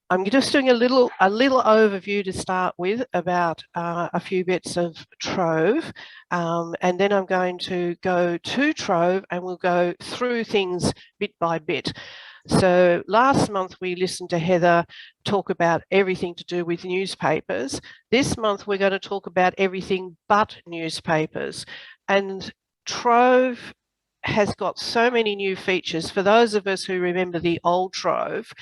I'm just doing a little overview to start with about a few bits of Trove, and then I'm going to go to Trove and we'll go through things bit by bit. So last month we listened to Heather talk about everything to do with newspapers. This month we're going to talk about everything but newspapers. And Trove has got so many new features. For those of us who remember the old Trove,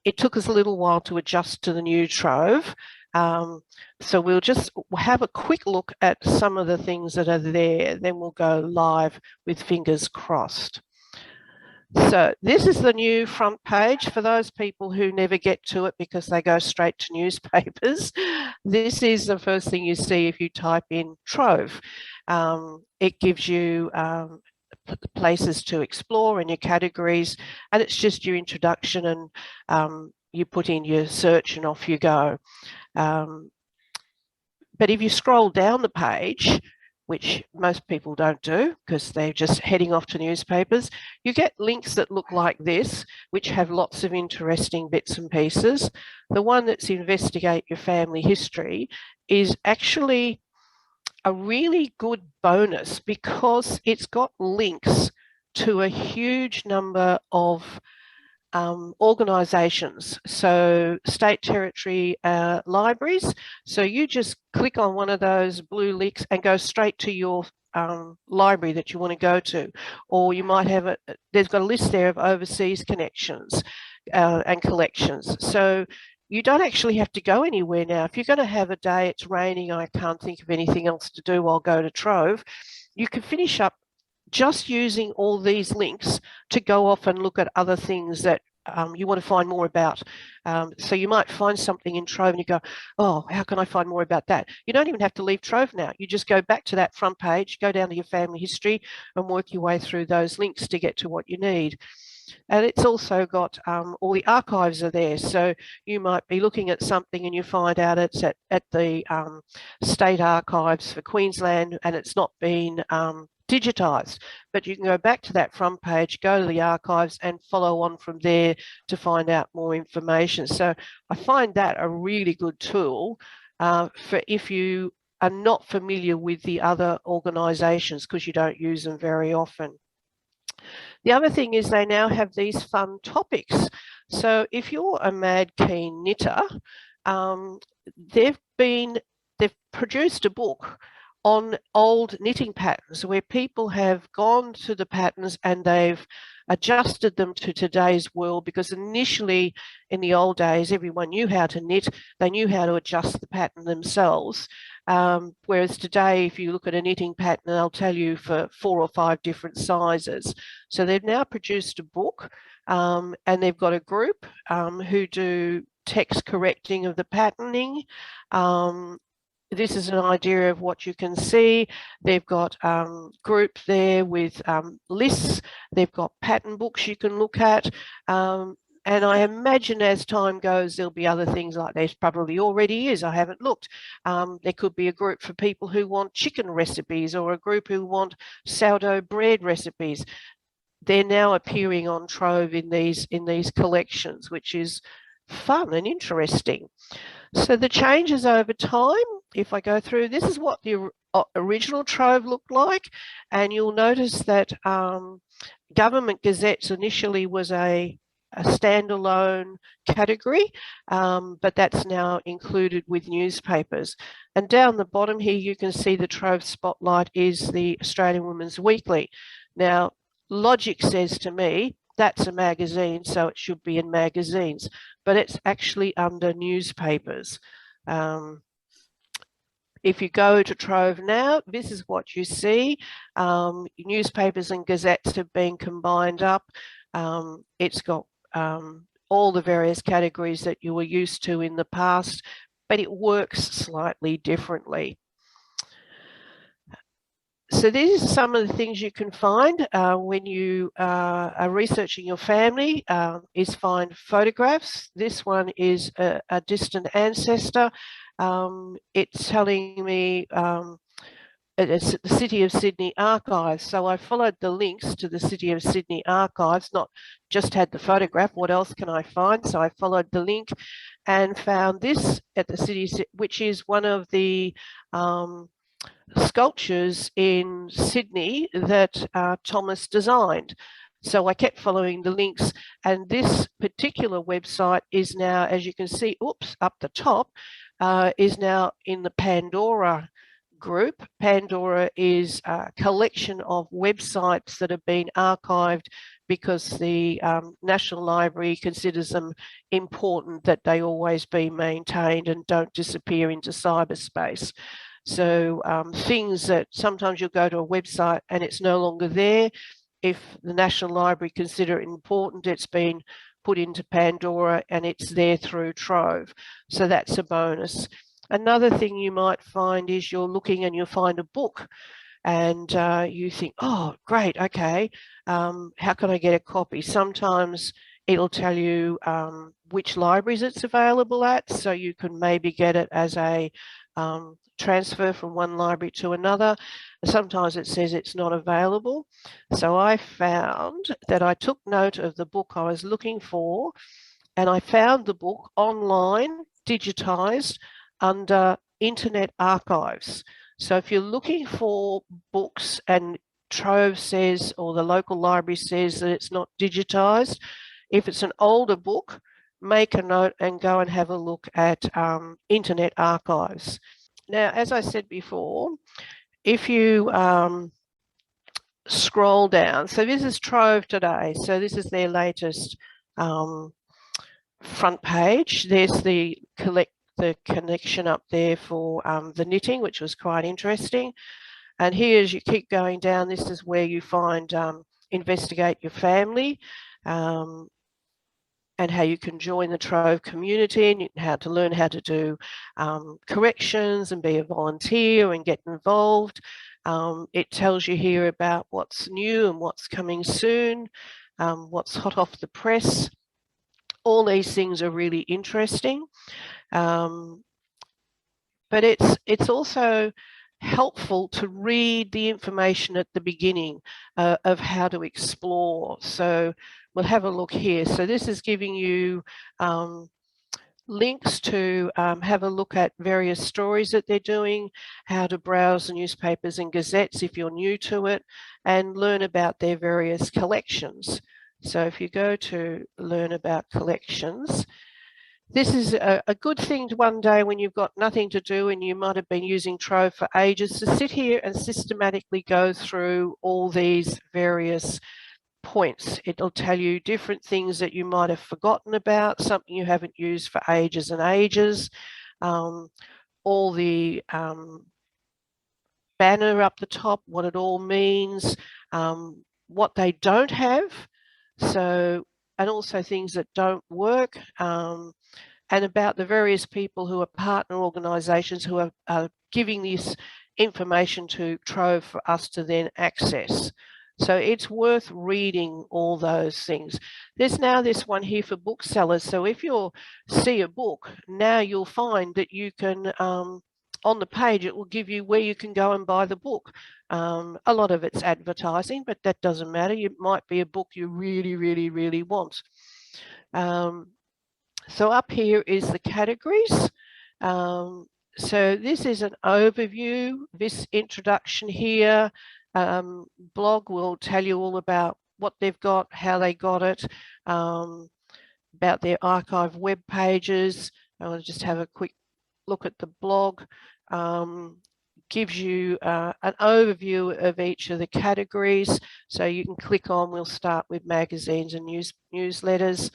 it took us a little while to adjust to the new Trove. So we'll just have a quick look at some of the things that are there, then we'll go live with fingers crossed. So this is the new front page for those people who never get to it because they go straight to newspapers. This is the first thing you see if you type in Trove. It gives you places to explore and your categories, and it's just your introduction, and you put in your search and off you go. But if you scroll down the page, which most people don't do because they're just heading off to newspapers, you get links that look like this, which have lots of interesting bits and pieces. The one that's investigate your family history is actually a really good bonus because it's got links to a huge number of organisations, so state territory libraries. So you just click on one of those blue links and go straight to your library that you want to go to, or you might have there's got a list there of overseas connections and collections. So you don't actually have to go anywhere now. If you're going to have a day, it's raining, I can't think of anything else to do, I'll go to Trove. You can finish up just using all these links to go off and look at other things that you want to find more about. So you might find something in Trove and you go, oh, how can I find more about that? You don't even have to leave Trove now. You just go back to that front page, go down to your family history and work your way through those links to get to what you need. And it's also got all the archives are there. So you might be looking at something and you find out it's at the state archives for Queensland and it's not been digitised, but you can go back to that front page, go to the archives and follow on from there to find out more information. So I find that a really good tool for if you are not familiar with the other organisations because you don't use them very often. The other thing is they now have these fun topics. So if you're a mad keen knitter, they've produced a book on old knitting patterns where people have gone to the patterns and they've adjusted them to today's world, because initially in the old days everyone knew how to knit, they knew how to adjust the pattern themselves, whereas today if you look at a knitting pattern they'll tell you for 4 or 5 different sizes. So they've now produced a book and they've got a group who do text correcting of the patterning. This is an idea of what you can see. They've got groups there with lists. They've got pattern books you can look at. And I imagine as time goes, there'll be other things like there probably already is. I haven't looked. There could be a group for people who want chicken recipes or a group who want sourdough bread recipes. They're now appearing on Trove in these collections, which is fun and interesting. So the changes over time, if I go through, this is what the original Trove looked like, and you'll notice that government gazettes initially was a standalone category, but that's now included with newspapers. And down the bottom here you can see the Trove Spotlight is the Australian Women's Weekly. Now logic says to me that's a magazine, so it should be in magazines, but it's actually under newspapers. If you go to Trove now, this is what you see. Newspapers and gazettes have been combined up. It's got all the various categories that you were used to in the past, but it works slightly differently. So these are some of the things you can find when you are researching your family, is find photographs. This one is a distant ancestor. It's telling me it's the City of Sydney Archives. So I followed the links to the City of Sydney Archives, not just had the photograph. What else can I find? So I followed the link and found this at the city, which is one of the sculptures in Sydney that Thomas designed. So I kept following the links, and this particular website is now, as you can see, oops, up the top, is now in the Pandora group. Pandora is a collection of websites that have been archived because the National Library considers them important, that they always be maintained and don't disappear into cyberspace. So things that sometimes you'll go to a website and it's no longer there. If the National Library consider it important, it's been put into Pandora and it's there through Trove. So that's a bonus. Another thing you might find is you're looking and you'll find a book and you think, oh, great, okay, how can I get a copy? Sometimes it'll tell you which libraries it's available at, so you can maybe get it as a transfer from one library to another. Sometimes it says it's not available. So I found that I took note of the book I was looking for, and I found the book online, digitized, under Internet Archives. So if you're looking for books and Trove says, or the local library says that it's not digitized, if it's an older book, make a note and go and have a look at Internet Archives. Now, as I said before, if you scroll down, so this is Trove today. So this is their latest front page. There's the connection up there for the knitting, which was quite interesting. And here, as you keep going down, this is where you find investigate your family, and how you can join the Trove community, and how to learn how to do corrections and be a volunteer and get involved. It tells you here about what's new and what's coming soon, what's hot off the press. All these things are really interesting. But it's also helpful to read the information at the beginning of how to explore. So we'll have a look here. So this is giving you links to have a look at various stories that they're doing, how to browse the newspapers and gazettes if you're new to it, and learn about their various collections. So if you go to learn about collections, this is a good thing to one day when you've got nothing to do and you might have been using Trove for ages, to sit here and systematically go through all these various points. It'll tell you different things that you might have forgotten about, something you haven't used for ages and ages, all the banner up the top, what it all means, what they don't have, so, and also things that don't work, and about the various people who are partner organisations who are giving this information to Trove for us to then access. So it's worth reading all those things. There's now this one here for booksellers. So if you see a book, now you'll find that you can, on the page, it will give you where you can go and buy the book. A lot of it's advertising, but that doesn't matter. It might be a book you really, really, really want. So up here is the categories. So this is an overview. This introduction here, blog will tell you all about what they've got, how they got it, about their archive web pages. I'll just have a quick look at the blog. Gives you an overview of each of the categories. So you can click on, we'll start with magazines and newsletters.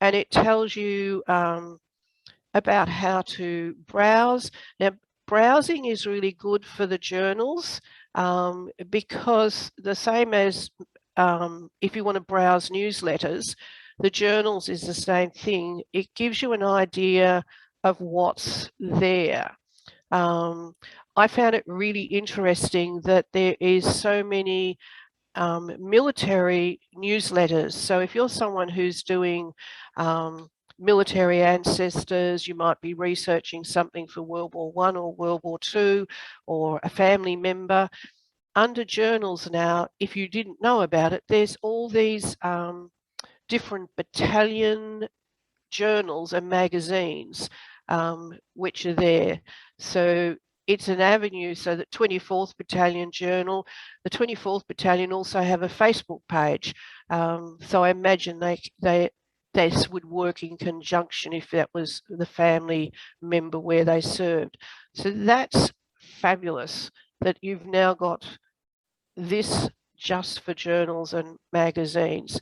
And it tells you about how to browse. Now, browsing is really good for the journals because the same as if you want to browse newsletters, the journals is the same thing. It gives you an idea of what's there. I found it really interesting that there is so many military newsletters. So if you're someone who's doing military ancestors. You might be researching something for World War I or World War II, or a family member. Under journals now, if you didn't know about it, there's all these different battalion journals and magazines which are there. So it's an avenue. So the 24th Battalion Journal, the 24th Battalion also have a Facebook page. So I imagine this would work in conjunction if that was the family member where they served. So that's fabulous that you've now got this just for journals and magazines.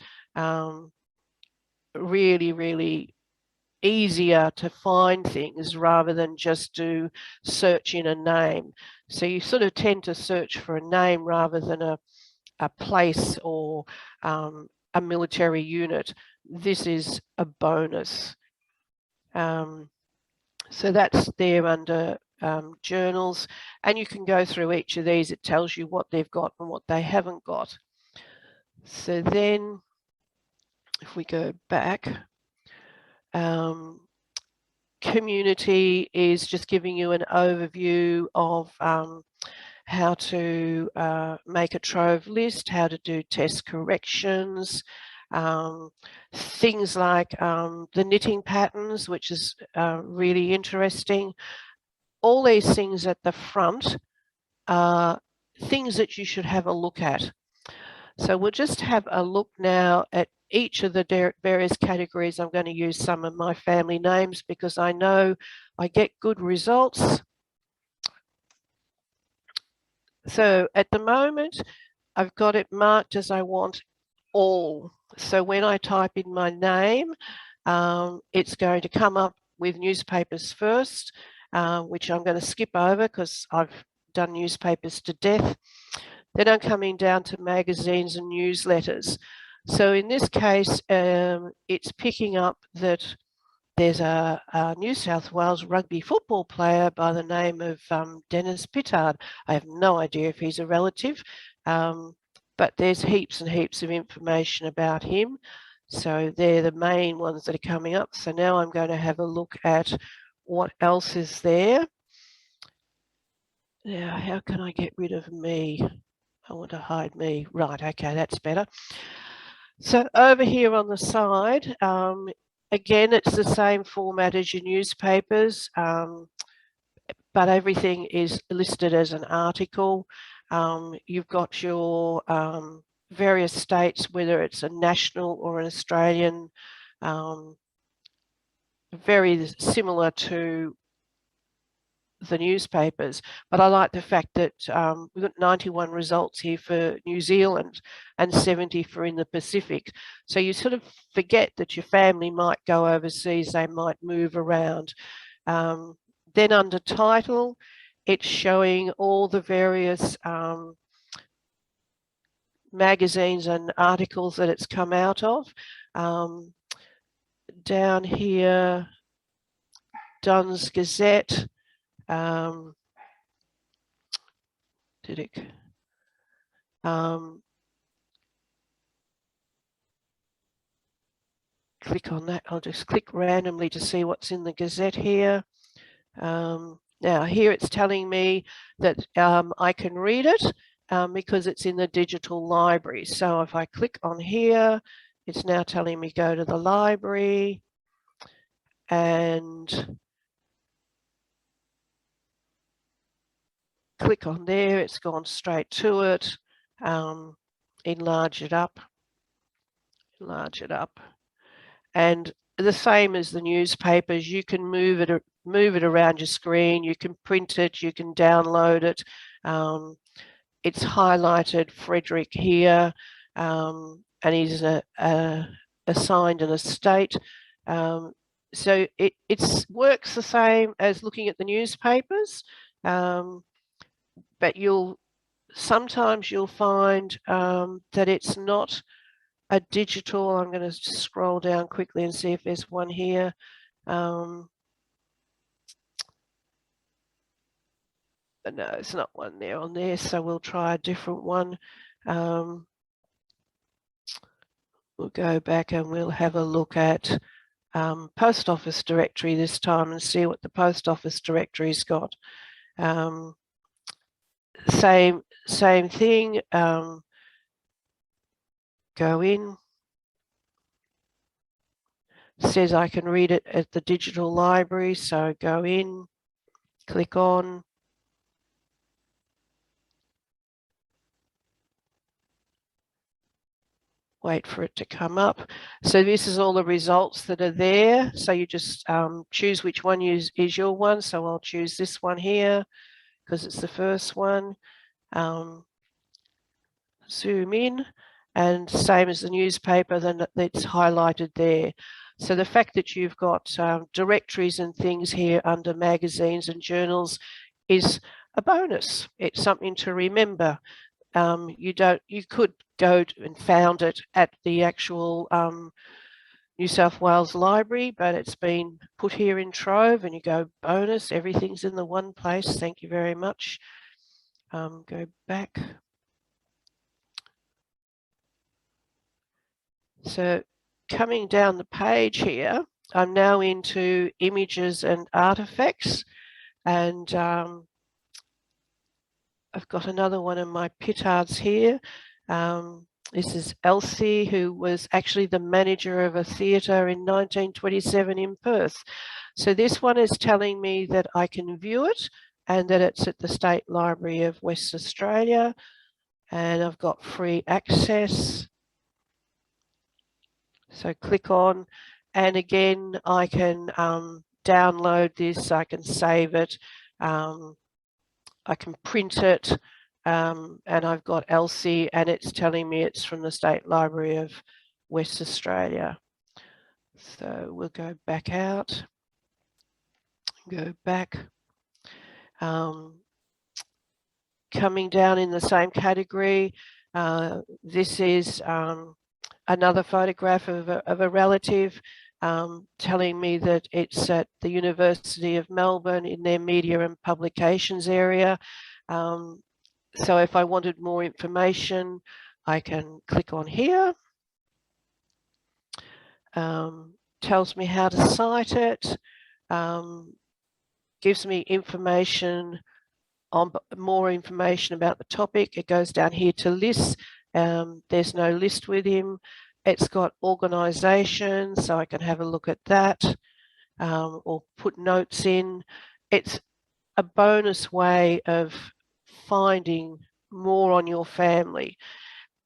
Really, really easier to find things rather than just do search in a name. So you sort of tend to search for a name rather than a place or a military unit. This is a bonus. So that's there under journals, and you can go through each of these. It tells you what they've got and what they haven't got. So then if we go back, community is just giving you an overview of how to make a Trove list, how to do test corrections, things like the knitting patterns, which is really interesting. All these things at the front are things that you should have a look at. So we'll just have a look now at each of the various categories. I'm going to use some of my family names because I know I get good results. So at the moment, I've got it marked as I want all. So when I type in my name, it's going to come up with newspapers first, which I'm going to skip over because I've done newspapers to death. Then I'm coming down to magazines and newsletters. So in this case, it's picking up that there's a New South Wales rugby football player by the name of Dennis Pittard. I have no idea if he's a relative, but there's heaps and heaps of information about him. So they're the main ones that are coming up. So now I'm going to have a look at what else is there. Now, how can I get rid of me? I want to hide me. Right, okay, that's better. So over here on the side, again, it's the same format as your newspapers, but everything is listed as an article. You've got your various states, whether it's a national or an Australian, very similar to the newspapers, but I like the fact that we've got 91 results here for New Zealand and 70 for in the Pacific. So you sort of forget that your family might go overseas, they might move around. Then under title, it's showing all the various magazines and articles that it's come out of. Down here, Dunn's Gazette. Did it? Click on that. I'll just click randomly to see what's in the Gazette here. Now here it's telling me that I can read it because it's in the digital library. So if I click on here, it's now telling me go to the library, and click on there, it's gone straight to it. Enlarge it up, and the same as the newspapers, you can move it around your screen, you can print it, you can download it. It's highlighted Frederick here, and he's assigned an estate. So it works the same as looking at the newspapers, but sometimes you'll find that it's not a digital. I'm going to scroll down quickly and see if there's one here. But no, it's not one there on there, so we'll try a different one. We'll go back and we'll have a look at post office directory this time and see what the post office directory's got. Same thing. Go in. Says I can read it at the digital library, so go in, click on. Wait for it to come up. So this is all the results that are there. So you just choose which one is your one. So I'll choose this one here because it's the first one. Zoom in, and same as the newspaper, then it's highlighted there. So the fact that you've got directories and things here under magazines and journals is a bonus. It's something to remember. You could go and found it at the actual New South Wales Library, but it's been put here in Trove, and you go bonus, everything's in the one place. Thank you very much. Go back. So coming down the page here, I'm now into images and artifacts, and I've got another one of my petards here. This is Elsie, who was actually the manager of a theatre in 1927 in Perth. So this one is telling me that I can view it and that it's at the State Library of West Australia, and I've got free access. So click on, and again, I can download this, I can save it, I can print it, and I've got Elsie, and it's telling me it's from the State Library of West Australia. So we'll go back out, go back. Coming down in the same category, this is another photograph of a relative, telling me that it's at the University of Melbourne in their media and publications area. So if I wanted more information, I can click on here. Tells me how to cite it, gives me information on more information about the topic. It goes down here to lists. There's no list with him. It's got organisation, so I can have a look at that, or put notes in. It's a bonus way of finding more on your family.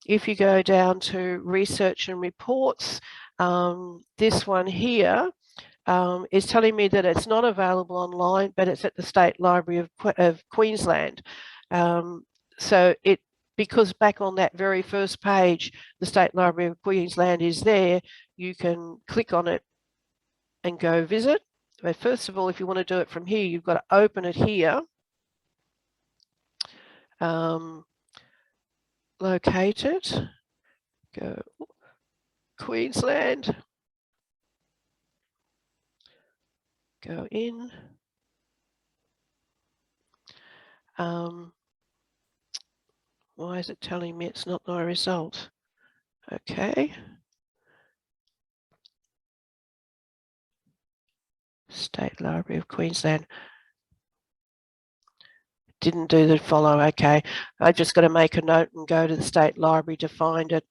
If you go down to research and reports, this one here is telling me that it's not available online, but it's at the State Library of Queensland. So because back on that very first page, the State Library of Queensland is there, you can click on it and go visit. But first of all, if you want to do it from here, you've got to open it here. Locate it, go Queensland, go in. Why is it telling me it's not my result? Okay. State Library of Queensland. Didn't do the follow. Okay. I just got to make a note and go to the State Library to find it.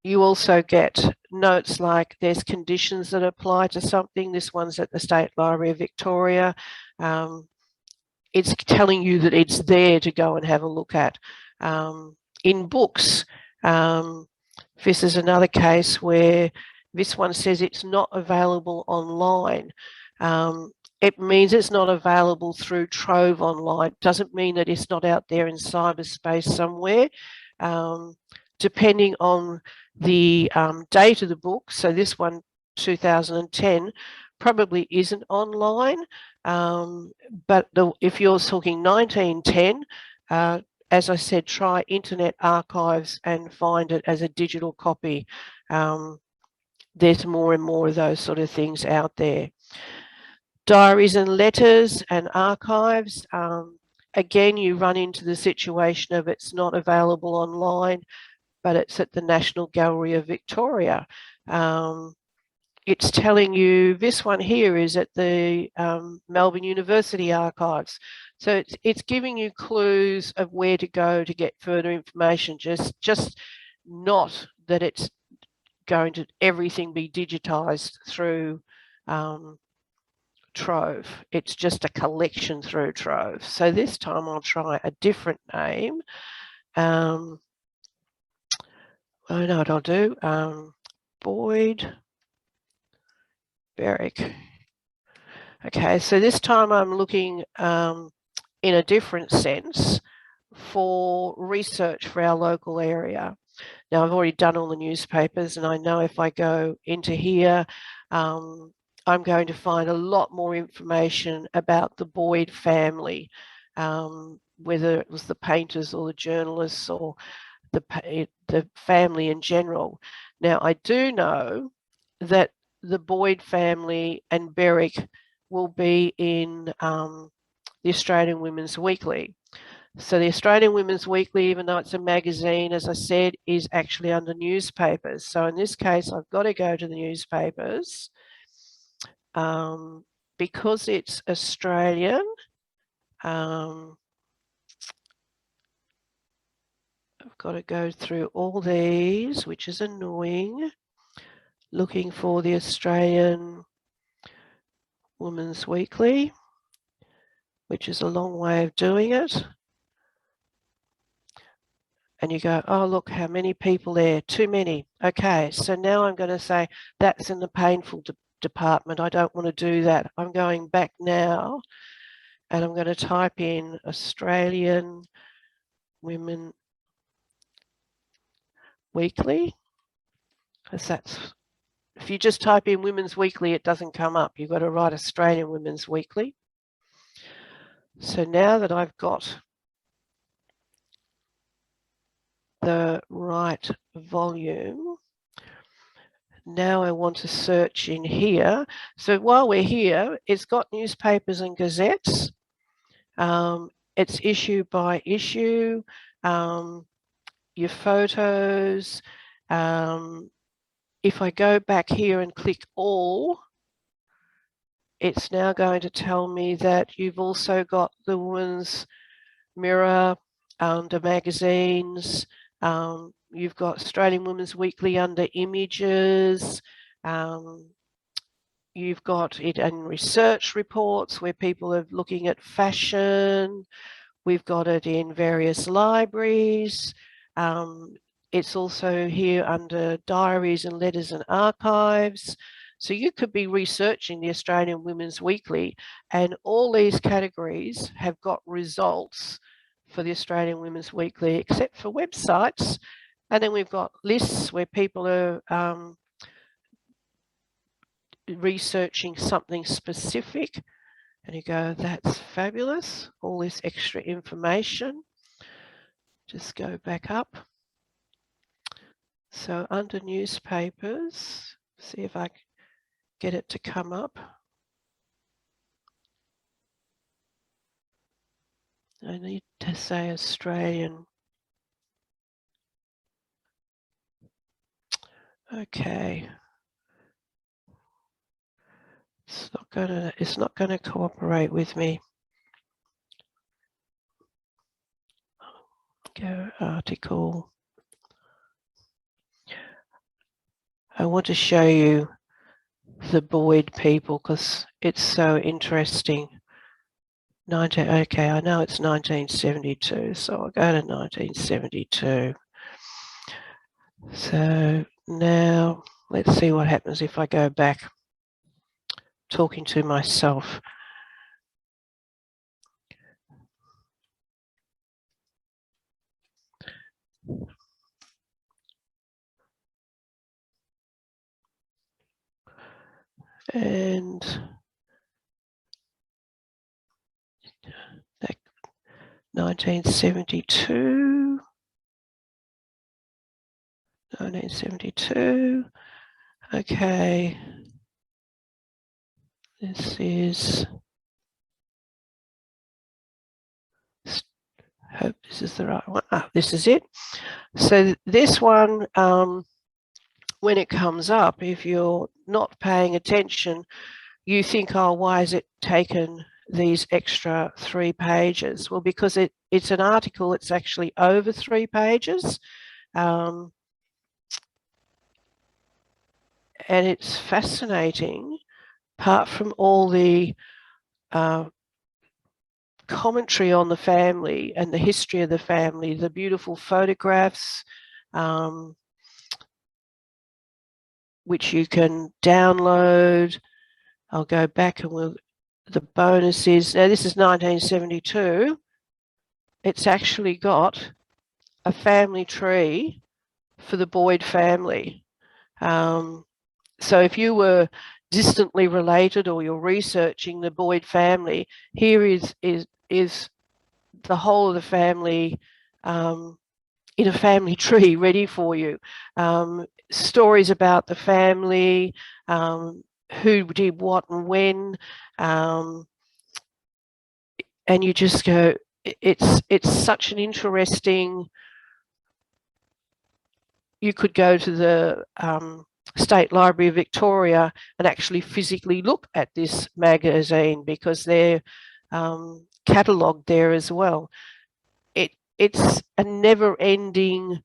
You also get notes like there's conditions that apply to something. This one's at the State Library of Victoria. It's telling you that it's there to go and have a look at. In books, this is another case where this one says it's not available online. It means it's not available through Trove online. Doesn't mean that it's not out there in cyberspace somewhere. Depending on the date of the book, so this one, 2010, probably isn't online. But if you're talking 1910, as I said, try Internet Archives and find it as a digital copy. There's more and more of those sort of things out there. Diaries and letters and archives. Again, you run into the situation of it's not available online, but it's at the National Gallery of Victoria. it's telling you this one here is at the Melbourne University archives. So it's giving you clues of where to go to get further information, just not that it's going to everything be digitized through Trove. It's just a collection through Trove. So this time I'll try a different name. I know what I'll do. Boyd Berwick. Okay, so this time I'm looking in a different sense for research for our local area. Now, I've already done all the newspapers, and I know if I go into here, I'm going to find a lot more information about the Boyd family, whether it was the painters or the journalists or the family in general. Now, I do know that the Boyd family and Berwick will be in the Australian Women's Weekly. So the Australian Women's Weekly, even though it's a magazine, as I said, is actually under newspapers. So in this case, I've got to go to the newspapers. Because it's Australian, I've got to go through all these, which is annoying, looking for the Australian Women's Weekly, which is a long way of doing it. And you go, oh, look, how many people there? Too many. Okay, so now I'm going to say that's in the painful department. I don't want to do that. I'm going back now and I'm going to type in Australian Women Weekly, because that's, if you just type in Women's Weekly, it doesn't come up. You've got to write Australian Women's Weekly. So now that I've got the right volume, now I want to search in here. So while we're here, it's got newspapers and gazettes. It's issue by issue, your photos. If I go back here and click all, it's now going to tell me that you've also got the Women's Mirror under magazines. You've got Australian Women's Weekly under images. You've got it in research reports where people are looking at fashion. We've got it in various libraries. It's also here under diaries and letters and archives. So you could be researching the Australian Women's Weekly, and all these categories have got results for the Australian Women's Weekly, except for websites. And then we've got lists where people are researching something specific. And you go, that's fabulous, all this extra information. Just go back up. So under newspapers, see if I can get it to come up. I need to say Australian. Okay. It's not gonna cooperate with me. Go article. I want to show you the Boyd people because it's so interesting. Okay, I know it's 1972, so I'll go to 1972. So now let's see what happens if I go back talking to myself. And that 1972. Okay. This is, hope this is the right one. This is it. So this one, when it comes up, if you're not paying attention, you think, oh, why has it taken these extra 3 pages? Well, because it's an article, it's actually over 3 pages. And it's fascinating, apart from all the commentary on the family and the history of the family, the beautiful photographs, which you can download. I'll go back and the bonus is, now this is 1972. It's actually got a family tree for the Boyd family. So if you were distantly related or you're researching the Boyd family, here is the whole of the family in a family tree ready for you. Stories about the family, who did what and when, and you just go, it's such an interesting. You could go to the State Library of Victoria and actually physically look at this magazine, because they're catalogued there as well. It's a never-ending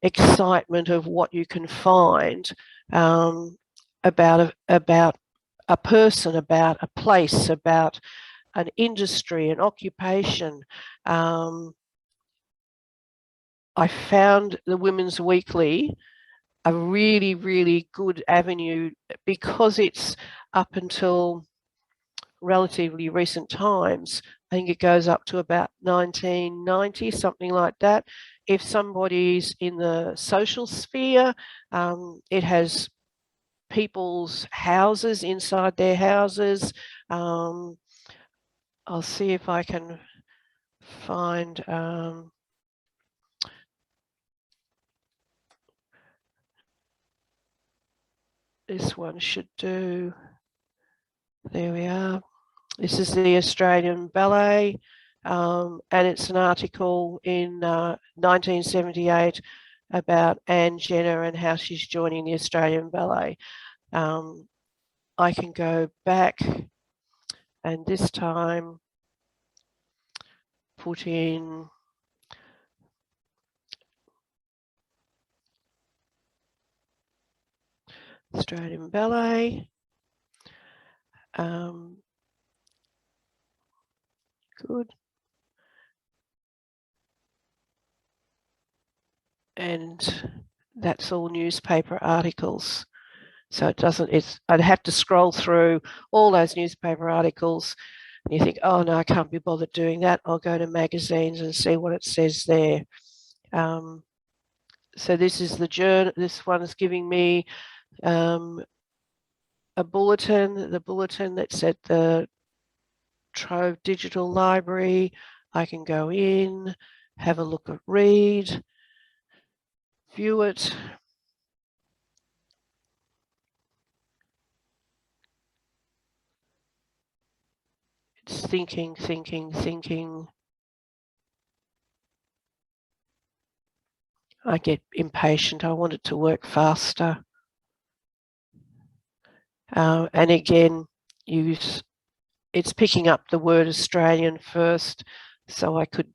excitement of what you can find about a person, about a place, about an industry, an occupation. I found the Women's Weekly a really, really good avenue, because it's up until relatively recent times. I think it goes up to about 1990, something like that. If somebody's in the social sphere, it has people's houses inside their houses. I'll see if I can find this one should do. There we are. This is the Australian Ballet, and it's an article in 1978 about Anne Jenner and how she's joining the Australian Ballet. I can go back and this time put in Australian Ballet. Good. And that's all newspaper articles. So it doesn't, I'd have to scroll through all those newspaper articles and you think, oh no, I can't be bothered doing that. I'll go to magazines and see what it says there. So this is the journal. This one is giving me a bulletin, the bulletin that's at the Trove Digital Library. I can go in, have a look at, read, view it. It's thinking. I get impatient. I want it to work faster. And again, it's picking up the word Australian first. So I could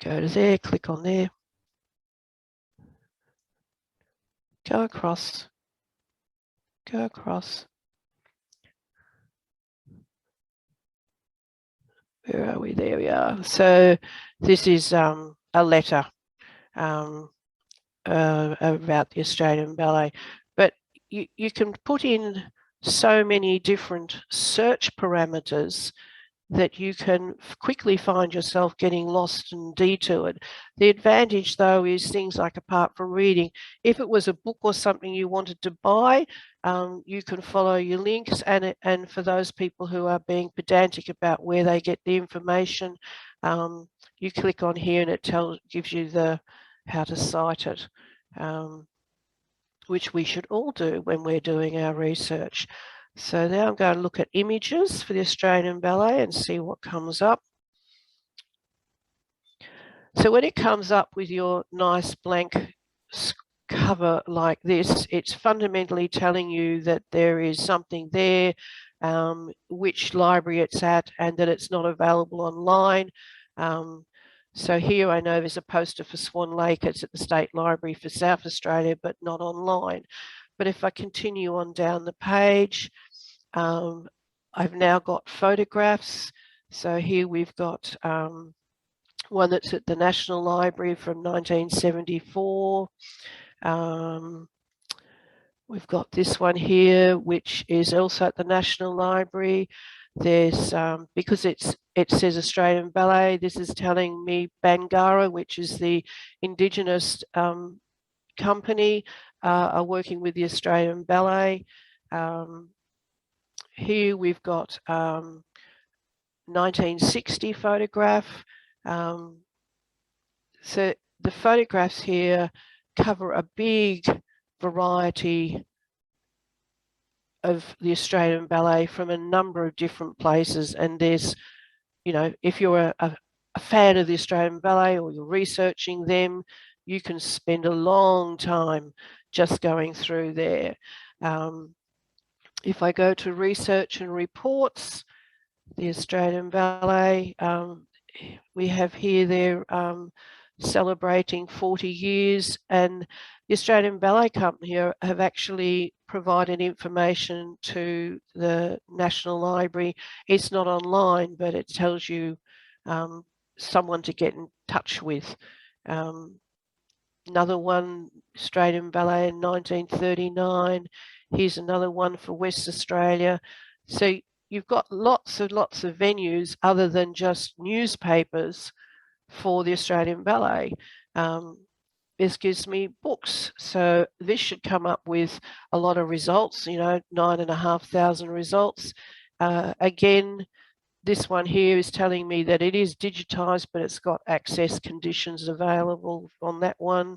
go to there, click on there, go across. Where are we? There we are. So this is a letter about the Australian Ballet. But you can put in so many different search parameters that you can quickly find yourself getting lost and detoured. The advantage, though, is things like, apart from reading, if it was a book or something you wanted to buy, you can follow your links, and for those people who are being pedantic about where they get the information, you click on here and it gives you how to cite it, which we should all do when we're doing our research. So now I'm going to look at images for the Australian Ballet and see what comes up. So when it comes up with your nice blank cover like this, it's fundamentally telling you that there is something there, which library it's at, and that it's not available online. So here I know there's a poster for Swan Lake. It's at the State Library for South Australia, but not online. But if I continue on down the page, I've now got photographs. So here we've got one that's at the National Library from 1974. We've got this one here, which is also at the National Library. There's, because it says Australian Ballet, this is telling me Bangarra, which is the Indigenous company, are working with the Australian Ballet. Here we've got 1960 photograph. So the photographs here cover a big variety of the Australian Ballet from a number of different places. And there's, you know, if you're a fan of the Australian Ballet or you're researching them, you can spend a long time just going through there. If I go to research and reports, the Australian Ballet, we have here they're celebrating 40 years, and the Australian Ballet Company have actually provided information to the National Library. It's not online, but it tells you someone to get in touch with. Another one, Australian Ballet in 1939. Here's another one for West Australia. So you've got lots of venues other than just newspapers for the Australian Ballet. This gives me books. So this should come up with a lot of results, you know, 9,500 results. Again, this one here is telling me that it is digitised, but it's got access conditions available on that one,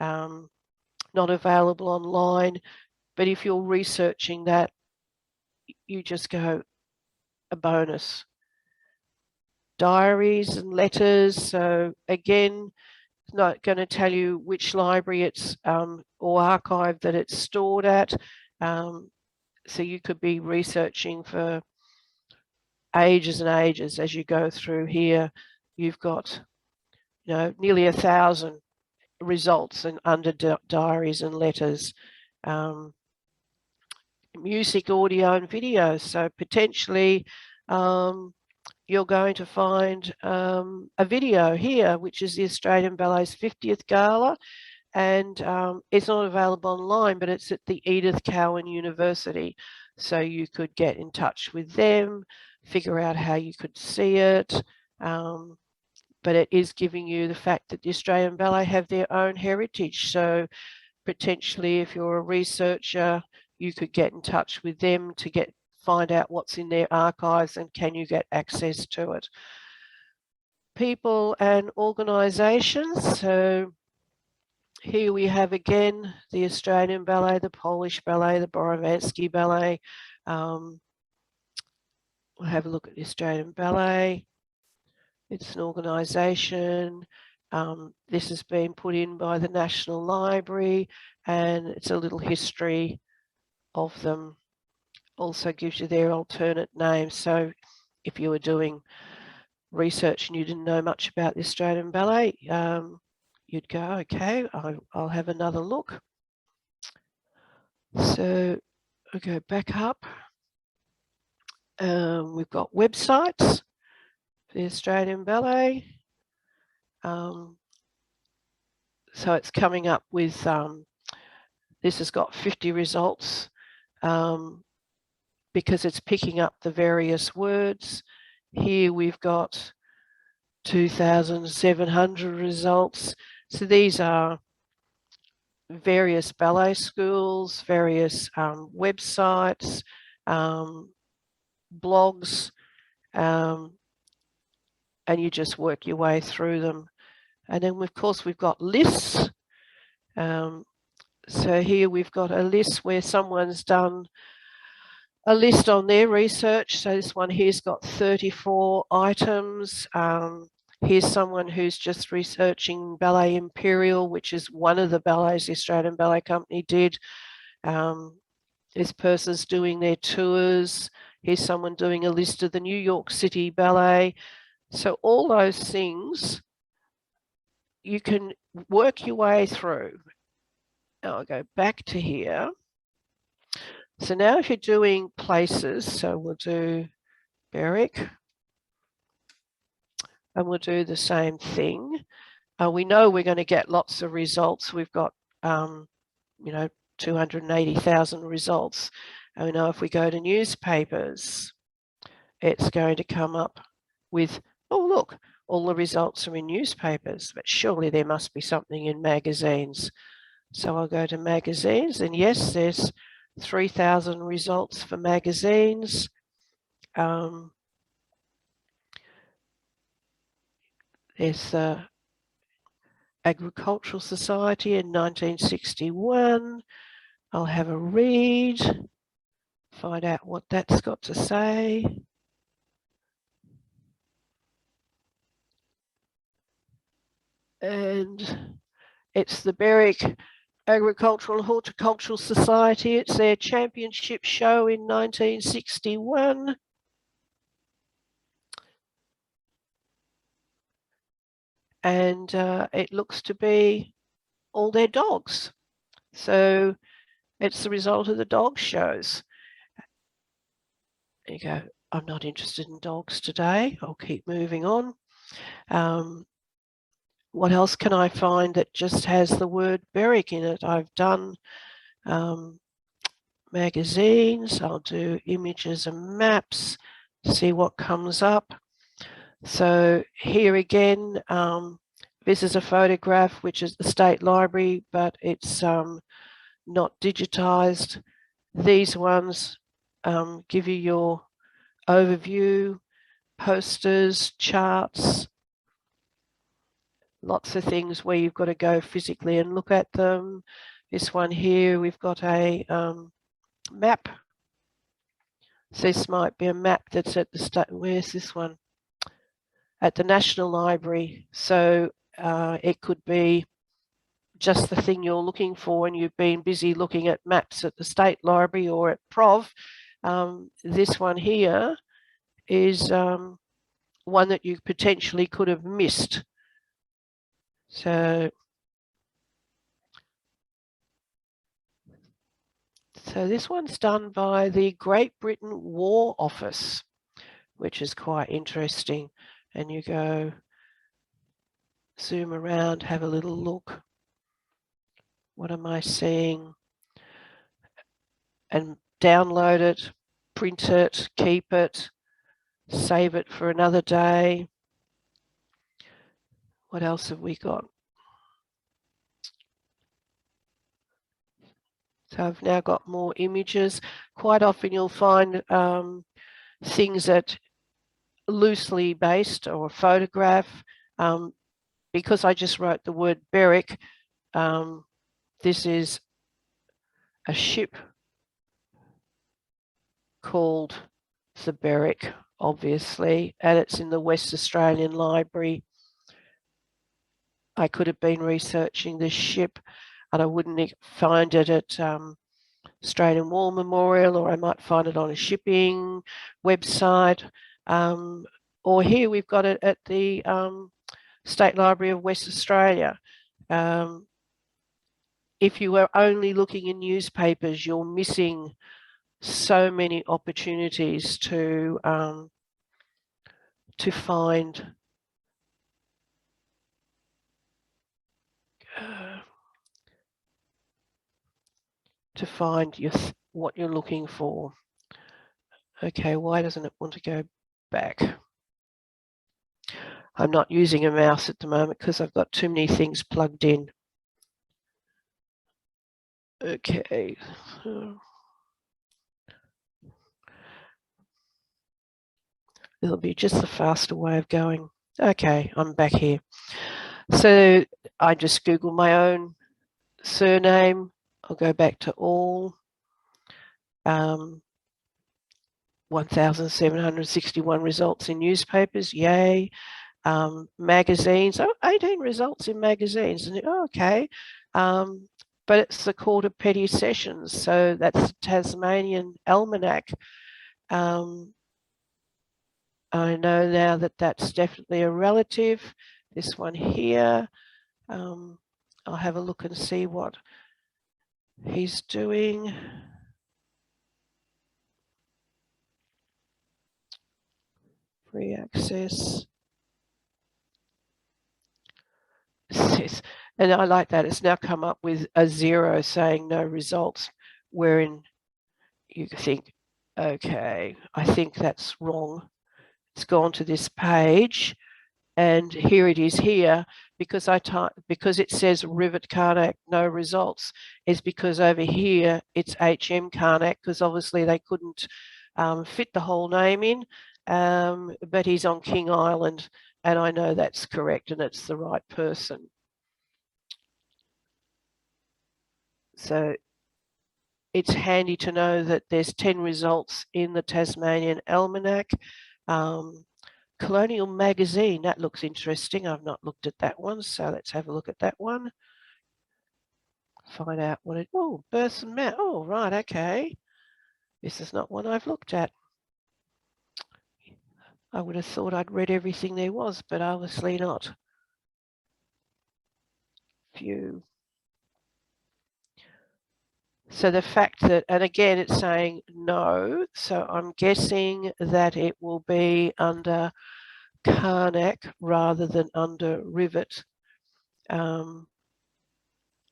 not available online. But if you're researching that, you just go a bonus. Diaries and letters. So again, it's not going to tell you which library it's or archive that it's stored at. So you could be researching for ages and ages as you go through here. You've got, you know, nearly 1,000 results and under diaries and letters. Music, audio and video. So potentially you're going to find a video here, which is the Australian Ballet's 50th Gala, and it's not available online, but it's at the Edith Cowan University. So you could get in touch with them, figure out how you could see it, but it is giving you the fact that the Australian Ballet have their own heritage. So potentially if you're a researcher, you could get in touch with them to find out what's in their archives and can you get access to it. People and organisations. So here we have again the Australian Ballet, the Polish Ballet, the Borovansky Ballet. We'll have a look at the Australian Ballet. It's an organisation. This has been put in by the National Library, and it's a little history of them. Also gives you their alternate names. So if you were doing research and you didn't know much about the Australian Ballet, you'd go, okay, I'll have another look. So I'll go back up. We've got websites for the Australian Ballet. So it's coming up with, this has got 50 results because it's picking up the various words. Here we've got 2,700 results. So these are various ballet schools, various websites, blogs, and you just work your way through them. And then of course we've got lists. So here we've got a list where someone's done a list on their research. So this one here's got 34 items. Here's someone who's just researching Ballet Imperial, which is one of the ballets the Australian Ballet Company did. This person's doing their tours. Here's someone doing a list of the New York City Ballet. So all those things you can work your way through. Now I'll go back to here. So now if you're doing places, so we'll do Berwick, and we'll do the same thing. We know we're going to get lots of results. We've got, you know, 280,000 results. And we know if we go to newspapers, it's going to come up with, oh, look, all the results are in newspapers, but surely there must be something in magazines. So I'll go to magazines, and yes, there's 3,000 results for magazines. There's the Agricultural Society in 1961. I'll have a read, find out what that's got to say. And it's the Berwick Agricultural and Horticultural Society. It's their championship show in 1961. And it looks to be all their dogs. So it's the result of the dog shows. There you go. I'm not interested in dogs today. I'll keep moving on. What else can I find that just has the word Berwick in it? I've done magazines. I'll do images and maps, see what comes up. So here again, this is a photograph, which is the State Library, but it's not digitised. These ones give you your overview, posters, charts, lots of things where you've got to go physically and look at them. This one here, we've got a map. So this might be a map that's at the state. Where's this one? At the National Library. So it could be just the thing you're looking for and you've been busy looking at maps at the State Library or at Trove. This one here is one that you potentially could have missed. So this one's done by the Great Britain War Office, which is quite interesting. And you go zoom around, have a little look. What am I seeing? And download it, print it, keep it, save it for another day. What else have we got? So I've now got more images. Quite often you'll find things that loosely based or a photograph. Because I just wrote the word Berwick, this is a ship called the Berwick, obviously, and it's in the West Australian Library. I could have been researching this ship and I wouldn't find it at Australian War Memorial, or I might find it on a shipping website. Or here we've got it at the State Library of West Australia. If you were only looking in newspapers, you're missing so many opportunities to find what you're looking for. Okay, why doesn't it want to go back? I'm not using a mouse at the moment because I've got too many things plugged in. Okay. It'll be just the faster way of going. Okay, I'm back here. So I just Googled my own surname. I'll go back to all. 1,761 results in newspapers, yay. Magazines. Oh, 18 results in magazines. And oh, okay. But it's the Court of Petty Sessions. So that's the Tasmanian Almanac. I know now that that's definitely a relative. This one here. I'll have a look and see what he's doing. Free access. And I like that. It's now come up with a 0 saying no results, wherein you think, okay, I think that's wrong. It's gone to this page, and here it is here, because because it says Rivett Carnac, no results, is because over here it's HM Carnac, because obviously they couldn't fit the whole name in, but he's on King Island, and I know that's correct and it's the right person. So it's handy to know that there's 10 results in the Tasmanian Almanac. Colonial Magazine, that looks interesting. I've not looked at that one, so let's have a look at that one. Find out what it, oh, births and marriage. Oh, right, okay. This is not one I've looked at. I would have thought I'd read everything there was, but obviously not. View. So the fact that, and again, it's saying no, so I'm guessing that it will be under Carnac rather than under Rivett. And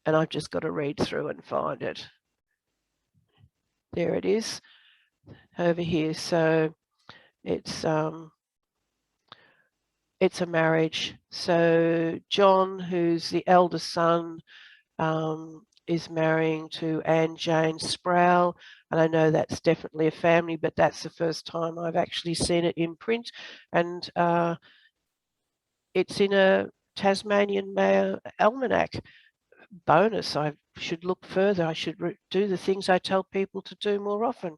I've just got to read through and find it. There it is over here. So it's a marriage. So John, who's the eldest son, is marrying to Jane Sproul, and I know that's definitely a family, but that's the first time I've actually seen it in print, and it's in a Tasmanian Almanac. Bonus, I should look further. I should do the things I tell people to do more often.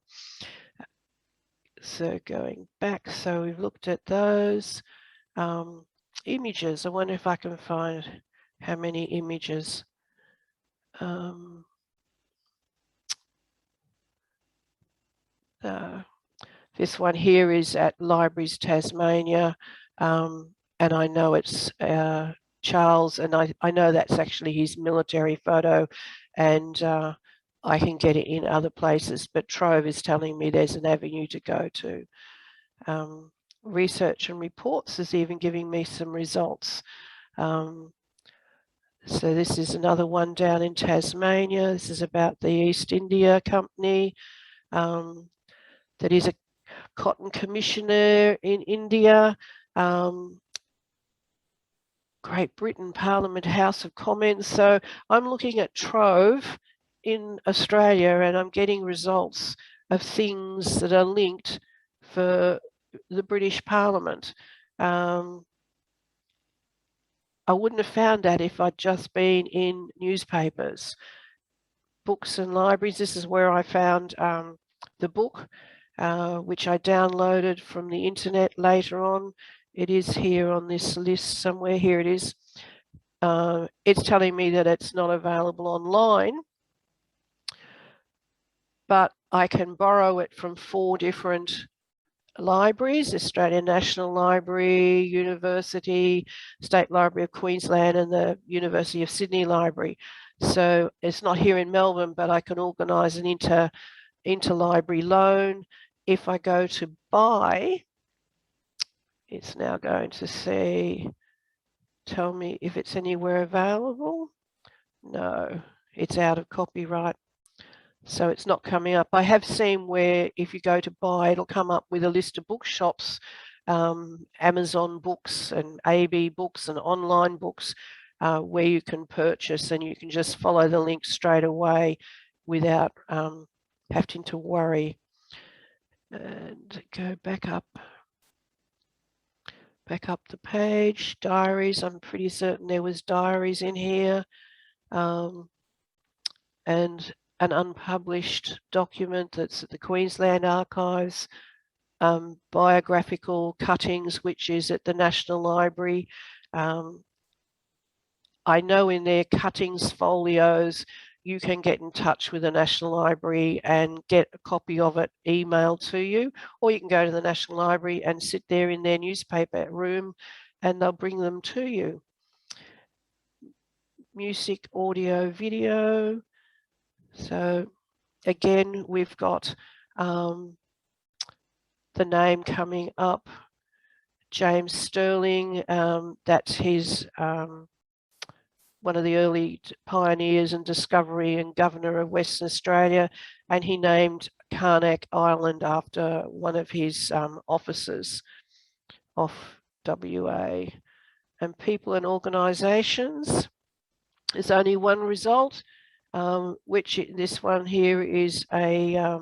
So going back, so we've looked at those images. I wonder if I can find how many images. This one here is at Libraries Tasmania, and I know it's Charles, and I know that's actually his military photo, and I can get it in other places, but Trove is telling me there's an avenue to go to. Research and reports is even giving me some results. So this is another one down in Tasmania. This is about the East India Company. That is a cotton commissioner in India. Great Britain Parliament House of Commons. So I'm looking at Trove in Australia, and I'm getting results of things that are linked for the British Parliament. I wouldn't have found that if I'd just been in newspapers. Books and libraries, this is where I found the book, which I downloaded from the internet later on. It is here on this list somewhere. Here it is. It's telling me that it's not available online, but I can borrow it from 4 different libraries: Australian National Library, University, State Library of Queensland, and the University of Sydney Library. So it's not here in Melbourne, but I can organise an interlibrary loan. If I go to buy, it's now going to say, tell me if it's anywhere available. No, it's out of copyright. So it's not coming up. I have seen where if you go to buy, it'll come up with a list of bookshops, Amazon books and AB books and online books, where you can purchase, and you can just follow the link straight away without having to worry. And go back up the page. Diaries, I'm pretty certain there was diaries in here, and an unpublished document that's at the Queensland Archives. biographical cuttings, which is at the National Library. I know in their cuttings folios, you can get in touch with the National Library and get a copy of it emailed to you, or you can go to the National Library and sit there in their newspaper room and they'll bring them to you. Music, audio, video. So again, we've got the name coming up, James Sterling. That's his one of the early pioneers and discovery and governor of Western Australia, and he named Carnac Island after one of his officers off WA. And people and organisations, there's only one result, which this one here is a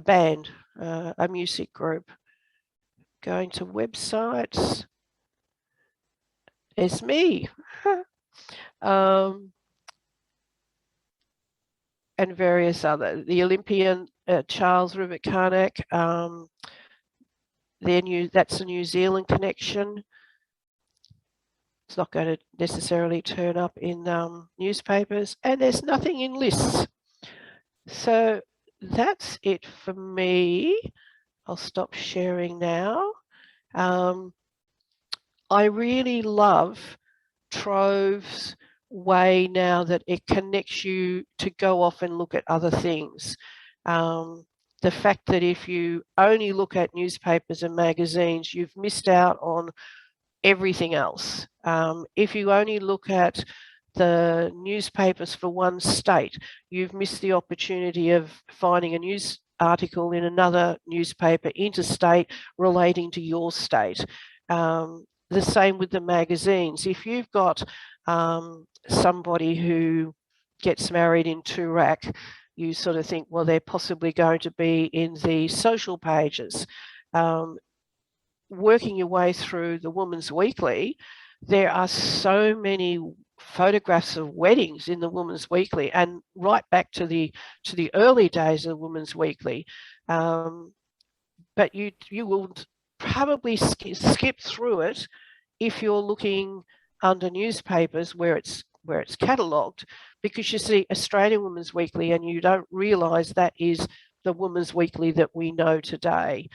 band, a music group. Going to websites, it's me. And various other, the Olympian Charles Rivett Carnac, that's a New Zealand connection. It's not going to necessarily turn up in newspapers, and there's nothing in lists. So that's it for me. I'll stop sharing now. I really love Trove's way now that it connects you to go off and look at other things. The fact that if you only look at newspapers and magazines, you've missed out on everything else. If you only look at the newspapers for one state, you've missed the opportunity of finding a news article in another newspaper interstate relating to your state. The same with the magazines. If you've got somebody who gets married in Toorak, you sort of think, well, they're possibly going to be in the social pages. Working your way through the Woman's Weekly, there are so many photographs of weddings in the Woman's Weekly, and right back to the early days of the Woman's Weekly. But you will probably skip through it if you're looking under newspapers where it's catalogued, because you see Australian Women's Weekly and you don't realise that is the Women's Weekly that we know today.